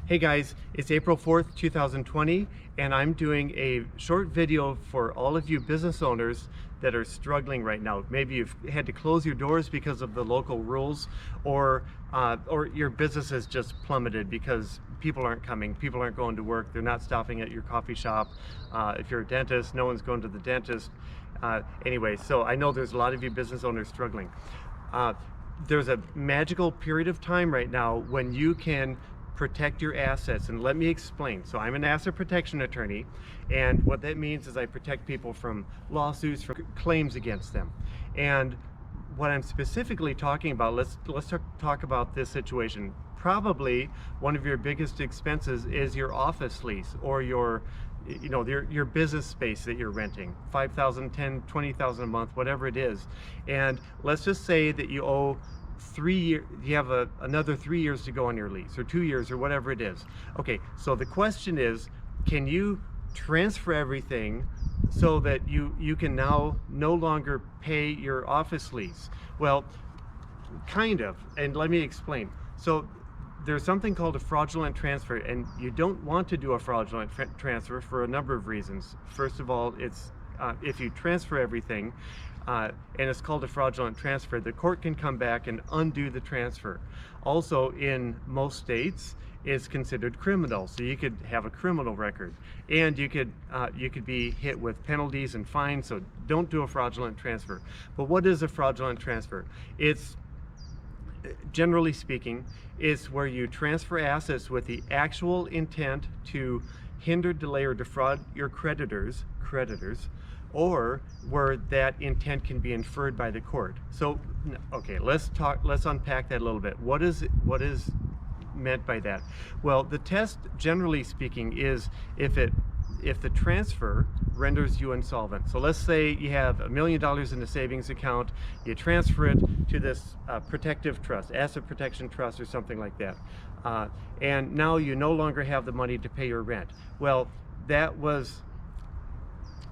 Hey guys, it's April 4th, 2020, and I'm doing a short video for all of you business owners that are struggling right now. Maybe you've had to close your doors because of the local rules, or your business has just plummeted because people aren't coming, people aren't going to work, they're not stopping at your coffee shop. If you're a dentist, no one's going to the dentist. Anyway, so I know there's a lot of you business owners struggling. There's a magical period of time right now when you can protect your assets, and let me explain. So I'm an asset protection attorney, and what that means is I protect people from lawsuits, from claims against them. And what I'm specifically talking about, let's talk about this situation. Probably one of your biggest expenses is your office lease, or your business space that you're renting, $5,000, $10,000, $20,000 a month, whatever it is. And let's just say that you owe 3 years, you have another 3 years to go on your lease, or 2 years, or whatever it is. Okay, so the question is, can you transfer everything so that you can now no longer pay your office lease? Well, kind of, and let me explain. So there's something called a fraudulent transfer, and you don't want to do a fraudulent transfer for a number of reasons. First of all, it's if you transfer everything, and it's called a fraudulent transfer, the court can come back and undo the transfer. Also, in most states, it's considered criminal, so you could have a criminal record, and you could be hit with penalties and fines. So don't do a fraudulent transfer. But what is a fraudulent transfer? It's, generally speaking, is where you transfer assets with the actual intent to hinder, delay, or defraud your creditors, or where that intent can be inferred by the court. So, okay, let's unpack that a little bit. What is meant by that? Well, the test, generally speaking, is if the transfer renders you insolvent. So let's say you have $1 million in a savings account, you transfer it to this protective trust, asset protection trust, or something like that, and now you no longer have the money to pay your rent. Well,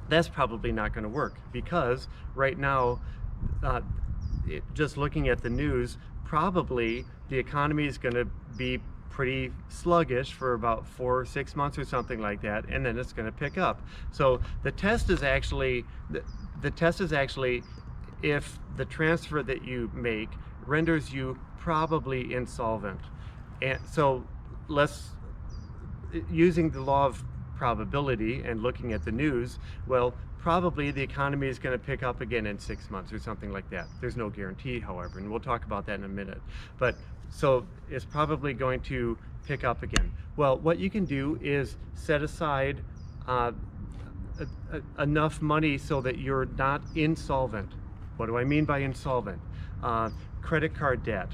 that's probably not going to work, because right now, just looking at the news, probably the economy is going to be pretty sluggish for about 4 or 6 months or something like that, and then it's going to pick up. So the test is actually if the transfer that you make renders you probably insolvent. And so using the law of probability and looking at the news, well, probably the economy is going to pick up again in 6 months or something like that. There's no guarantee, however, and we'll talk about that in a minute. But so it's probably going to pick up again. Well, what you can do is set aside enough money so that you're not insolvent. What do I mean by insolvent? Credit card debt,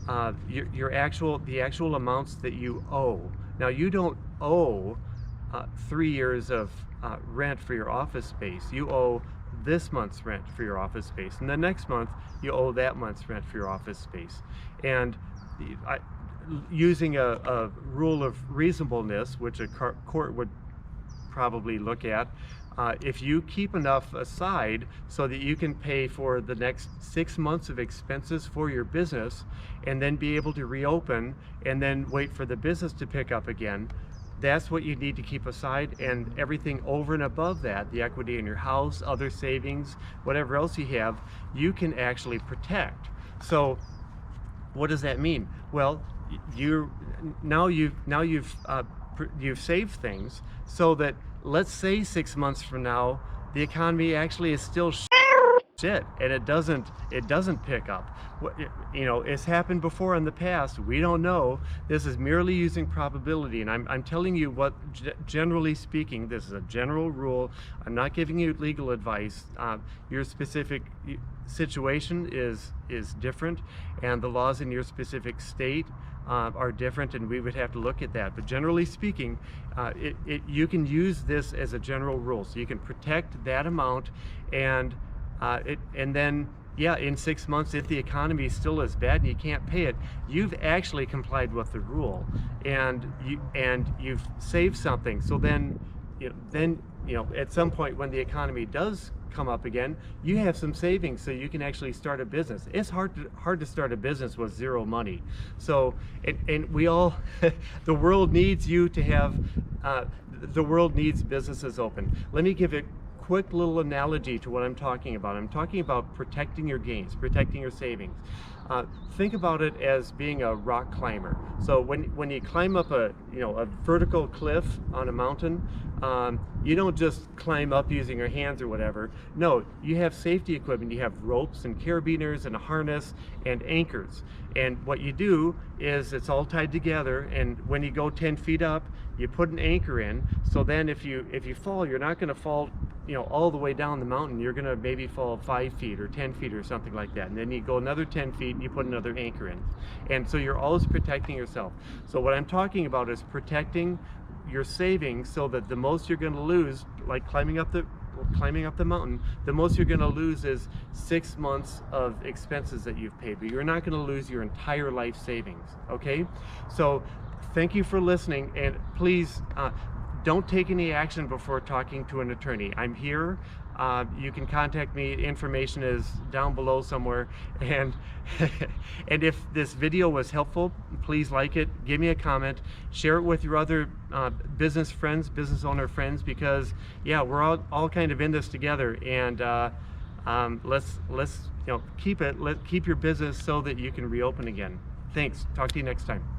the actual amounts that you owe. Now, you don't owe 3 years of rent for your office space. You owe this month's rent for your office space, and the next month you owe that month's rent for your office space. And using a rule of reasonableness, which a court would probably look at, if you keep enough aside so that you can pay for the next 6 months of expenses for your business, and then be able to reopen and then wait for the business to pick up again, that's what you need to keep aside. And everything over and above that, the equity in your house, other savings, whatever else you have, you can actually protect. So what does that mean? Well, you've saved things so that, let's say 6 months from now, the economy actually is still shit, and it doesn't pick up. It's happened before in the past. We don't know. This is merely using probability, and I'm telling you what, generally speaking, this is a general rule. I'm not giving you legal advice. Your specific situation is different, and the laws in your specific state are different, and we would have to look at that. But generally speaking, you can use this as a general rule, so you can protect that amount, and then, yeah, in 6 months, if the economy is still as bad and you can't pay it, you've actually complied with the rule, and you've saved something. So then then at some point when the economy does come up again, you have some savings so you can actually start a business. It's hard to start a business with zero money. So and we all the world needs you to have the world needs businesses open. Let me give a quick little analogy to what I'm talking about. I'm talking about protecting your gains, protecting your savings. Think about it as being a rock climber. So when you climb up a vertical cliff on a mountain, you don't just climb up using your hands or whatever. No, you have safety equipment. You have ropes and carabiners and a harness and anchors. And what you do is it's all tied together, and when you go 10 feet up, you put an anchor in. So then if you fall, you're not going to fall all the way down the mountain. You're going to maybe fall 5 feet or 10 feet or something like that. And then you go another 10 feet and you put another anchor in. And so you're always protecting yourself. So what I'm talking about is protecting your savings, so that the most you're going to lose, like climbing up the mountain, the most you're going to lose is 6 months of expenses that you've paid, but you're not going to lose your entire life savings. Okay, so thank you for listening, and please don't take any action before talking to an attorney. I'm here. You can contact me. Information is down below somewhere. And and if this video was helpful, please like it, give me a comment, share it with your other business friends, business owner friends, because yeah, we're all kind of in this together. And let's keep your business so that you can reopen again. Thanks. Talk to you next time.